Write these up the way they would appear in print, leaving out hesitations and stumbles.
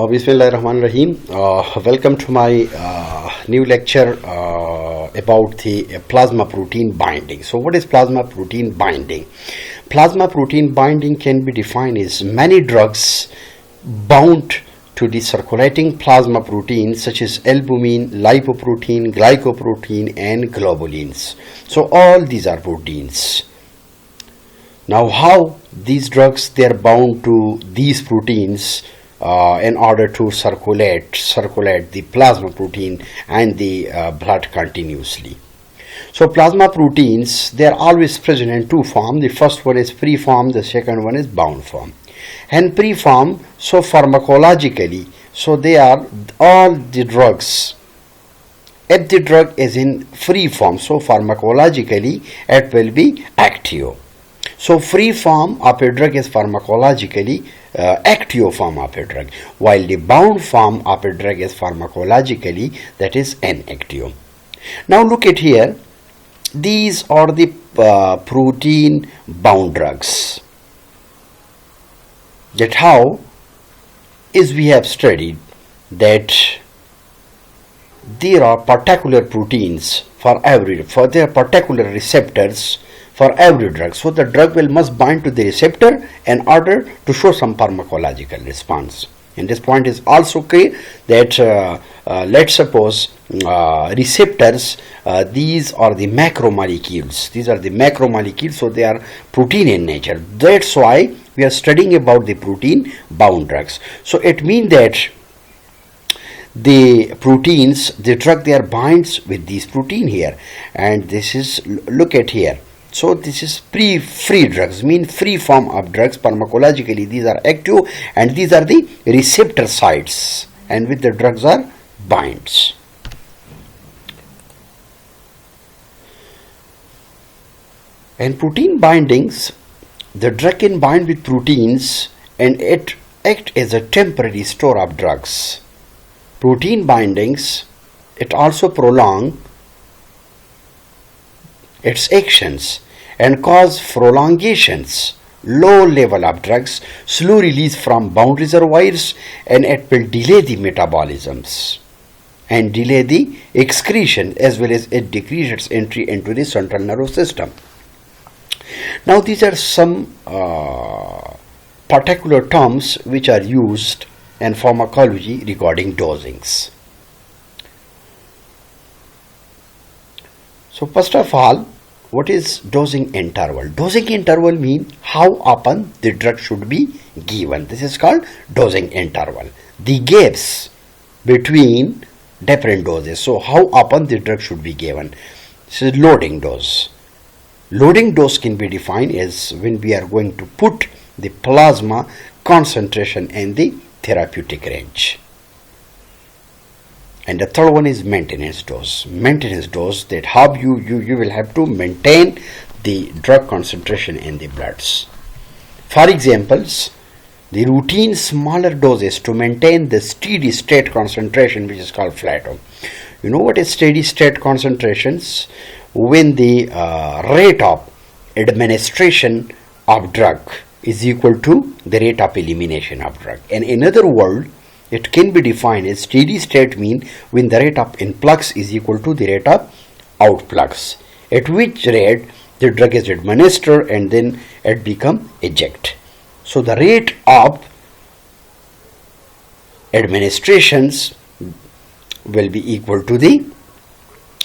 Bismillahirrahmanirrahim. Welcome to my new lecture about the plasma protein binding. So what is plasma protein binding? Plasma protein binding can be defined as many drugs bound to the circulating plasma proteins such as albumin, lipoprotein, glycoprotein and globulins. So all these are proteins. Now how these drugs, they are bound to these proteins in order to circulate the plasma protein and the blood continuously. So plasma proteins, they are always present in two forms. The first one is free form, the second one is bound form. And free form, so pharmacologically, so they are all the drugs. If the drug is in free form, so pharmacologically it will be active. So free form of a drug is pharmacologically active form of a drug, while the bound form of a drug is pharmacologically, that is inactive. Now look at here, these are the protein bound drugs. That how is we have studied that there are particular proteins for their particular receptors for every drug. So the drug must bind to the receptor in order to show some pharmacological response. And this point is also clear that let's suppose receptors, these are the macromolecules. These are the macromolecules, so they are protein in nature. That's why we are studying about the protein bound drugs. So it means that the proteins, the drug, they are binds with these protein here, and this is, look at here. So this is free drugs, mean free form of drugs. Pharmacologically these are active and these are the receptor sites, and with the drugs are binds. And protein bindings, the drug can bind with proteins and it act as a temporary store of drugs. Protein bindings, it also prolong its actions and cause prolongations, low level of drugs, slow release from bound reservoirs, and it will delay the metabolisms and delay the excretion, as well as it decreases its entry into the central nervous system. Now these are some particular terms which are used in pharmacology regarding dosings. So first of all, what is dosing interval? Dosing interval means how often the drug should be given. This is called dosing interval. The gaps between different doses. So how often the drug should be given. This is loading dose. Loading dose can be defined as when we are going to put the plasma concentration in the therapeutic range. And the third one is maintenance dose. Maintenance dose, that how you will have to maintain the drug concentration in the bloods. For examples, the routine smaller doses to maintain the steady state concentration, which is called plateau. You know what is steady state concentrations? When the rate of administration of drug is equal to the rate of elimination of drug. And in other words, it can be defined as steady state mean when the rate of influx is equal to the rate of outflux, at which rate the drug is administered and then it become eject. So the rate of administrations will be equal to the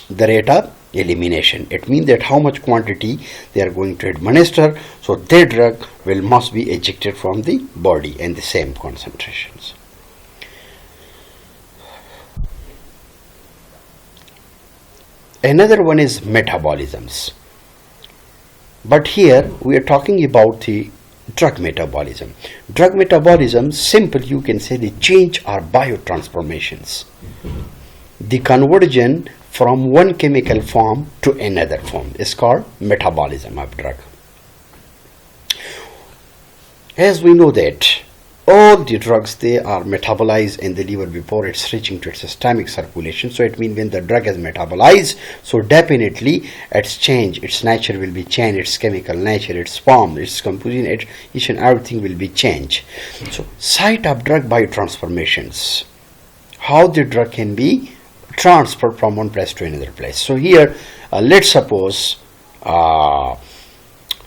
rate of elimination. It means that how much quantity they are going to administer, so their drug must be ejected from the body in the same concentrations. Another one is metabolisms. But here we are talking about the drug metabolism. Drug metabolism, simple you can say the change or biotransformations. The conversion from one chemical form to another form is called metabolism of drug. As we know that all the drugs, they are metabolized in the liver before it's reaching to its systemic circulation. So it means when the drug is metabolized, so definitely its change, its nature will be changed, its chemical nature, its form, its composition, each and everything will be changed. So site of drug biotransformations, how the drug can be transferred from one place to another place. So here let's suppose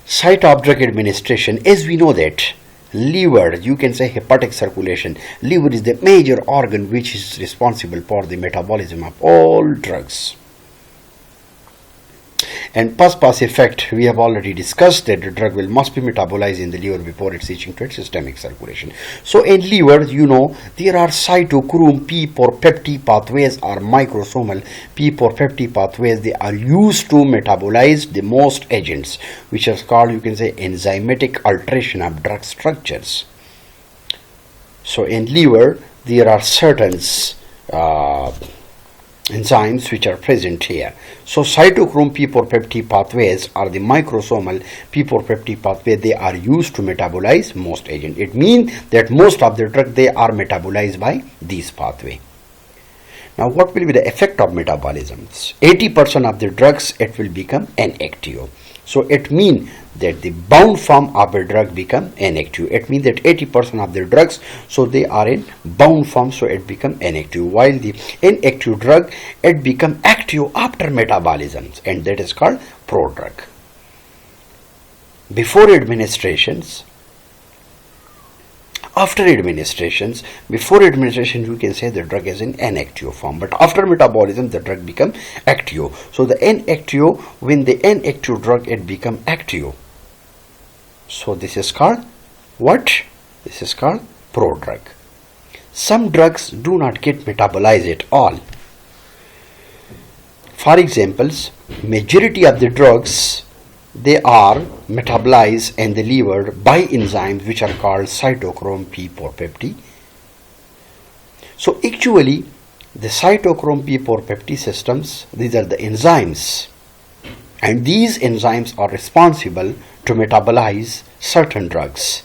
site of drug administration, as we know that liver, you can say hepatic circulation, liver is the major organ which is responsible for the metabolism of all drugs. And pass effect, we have already discussed that the drug must be metabolized in the liver before it's reaching to its systemic circulation. So in liver, you know, there are cytochrome P450 pathways or microsomal P450 pathways. They are used to metabolize the most agents, which is called, you can say, enzymatic alteration of drug structures. So in liver, there are certain enzymes which are present here. So cytochrome P450 pathways are the microsomal P450 pathway. They are used to metabolize most agent. It means that most of the drug, they are metabolized by these pathway. Now what will be the effect of metabolism? 80% of the drugs, it will become inactive. So it means that the bound form of a drug become inactive. It means that 80% of the drugs, so they are in bound form, so it become inactive. While the inactive drug, it become active after metabolism, and that is called prodrug. Before administrations, after administrations, before administration, you can say the drug is in inactive form, but after metabolism, the drug become active. So the inactive, when the inactive drug, it become active. So this is called what? This is called prodrug. Some drugs do not get metabolized at all. For examples, majority of the drugs, they are metabolized in the liver by enzymes which are called cytochrome P450. So actually, the cytochrome P450 systems, these are the enzymes, and these enzymes are responsible to metabolize certain drugs.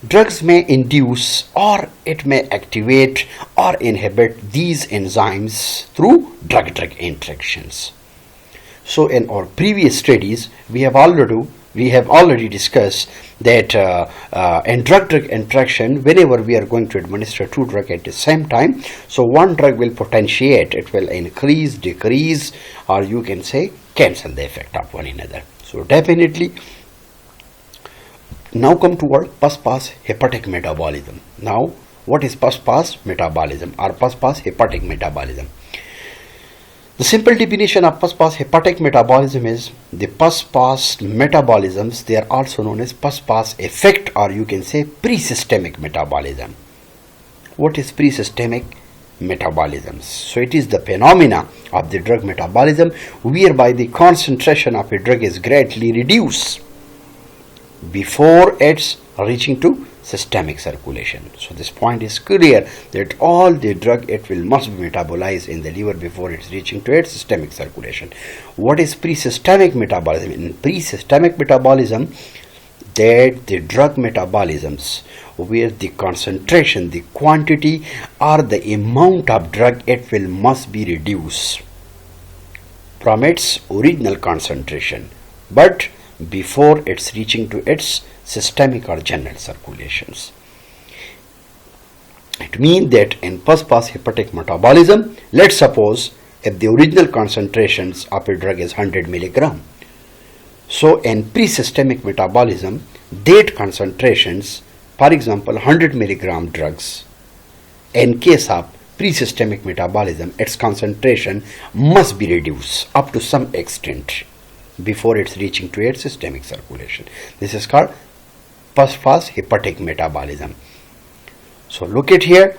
Drugs may induce or it may activate or inhibit these enzymes through drug-drug interactions. So in our previous studies, we have already discussed that in drug-drug interaction, whenever we are going to administer two drugs at the same time, so one drug will potentiate, it will increase, decrease, or you can say cancel the effect of one another. So definitely, now come to our pass hepatic metabolism. Now, what is pass metabolism or pass hepatic metabolism? The simple definition of pass hepatic metabolism is the pass metabolisms, they are also known as pass effect, or you can say presystemic metabolism. What is presystemic metabolism? So it is the phenomena of the drug metabolism whereby the concentration of a drug is greatly reduced before it's reaching to systemic circulation. So this point is clear that all the drug, it must be metabolized in the liver before it's reaching to its systemic circulation. What is presystemic metabolism? In presystemic metabolism, that the drug metabolisms where the concentration, the quantity or the amount of drug, it must be reduced from its original concentration, but before it's reaching to its systemic or general circulations. It means that in pass hepatic metabolism, let's suppose if the original concentrations of a drug is 100 milligram. So in presystemic metabolism, that concentrations, for example 100 milligram drugs, in case of presystemic metabolism, its concentration must be reduced up to some extent before it's reaching to its systemic circulation. This is called pass hepatic metabolism. So look at here,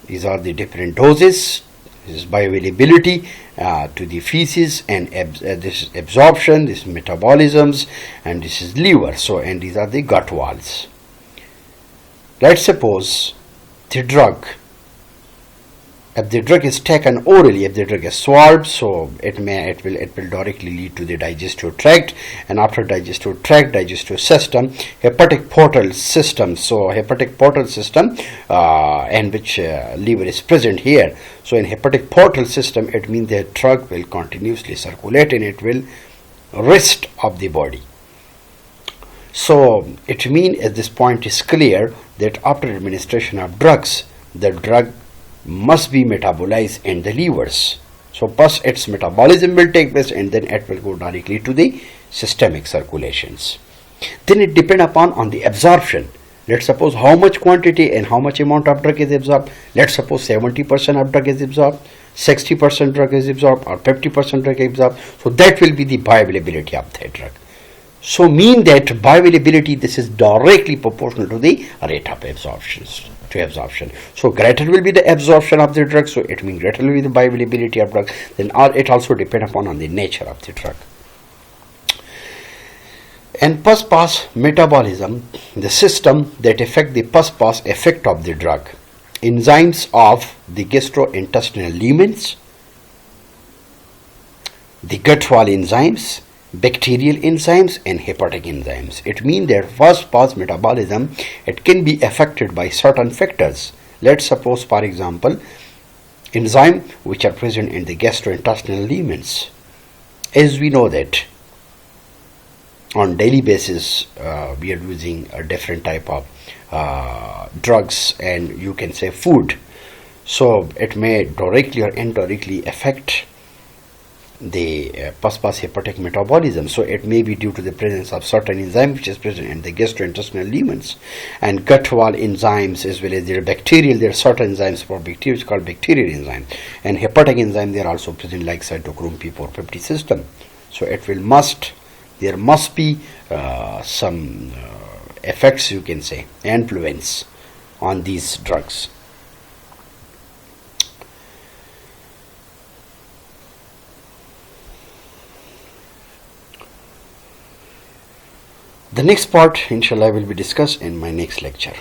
these are the different doses. This is bioavailability to the feces, and this is absorption, this is metabolisms, and this is liver. So, and these are the gut walls. Let's suppose the drug If the drug is taken orally, if the drug is swallowed, so it will directly lead to the digestive tract, and after digestive tract, digestive system, hepatic portal system. So hepatic portal system, in which liver is present here. So in hepatic portal system, it means the drug will continuously circulate and it will rest of the body. So it means at this point is clear that after administration of drugs, the drug must be metabolized in the livers. So first its metabolism will take place and then it will go directly to the systemic circulations. Then it depends upon on the absorption. Let's suppose how much quantity and how much amount of drug is absorbed. Let's suppose 70% of drug is absorbed, 60% drug is absorbed, or 50% drug is absorbed. So that will be the bioavailability of that drug. So mean that bioavailability, this is directly proportional to the rate of absorption. So greater will be the absorption of the drug, so it means greater will be the bioavailability of drug. Then it also depends upon on the nature of the drug. And first pass metabolism, the system that affect the first pass effect of the drug. Enzymes of the gastrointestinal ligaments, the gut wall enzymes, bacterial enzymes and hepatic enzymes. It means that first pass metabolism, it can be affected by certain factors. Let's suppose, for example, enzyme which are present in the gastrointestinal ligaments. As we know that on daily basis we are using a different type of drugs and you can say food. So it may directly or indirectly affect the first-pass hepatic metabolism. So it may be due to the presence of certain enzyme which is present in the gastrointestinal ligaments, and gut wall enzymes, as well as there are certain enzymes for bacteria which are called bacterial enzymes, and hepatic enzyme they are also present like cytochrome P450 system. So there must be some effects, you can say, influence on these drugs. The next part, inshallah, will be discussed in my next lecture.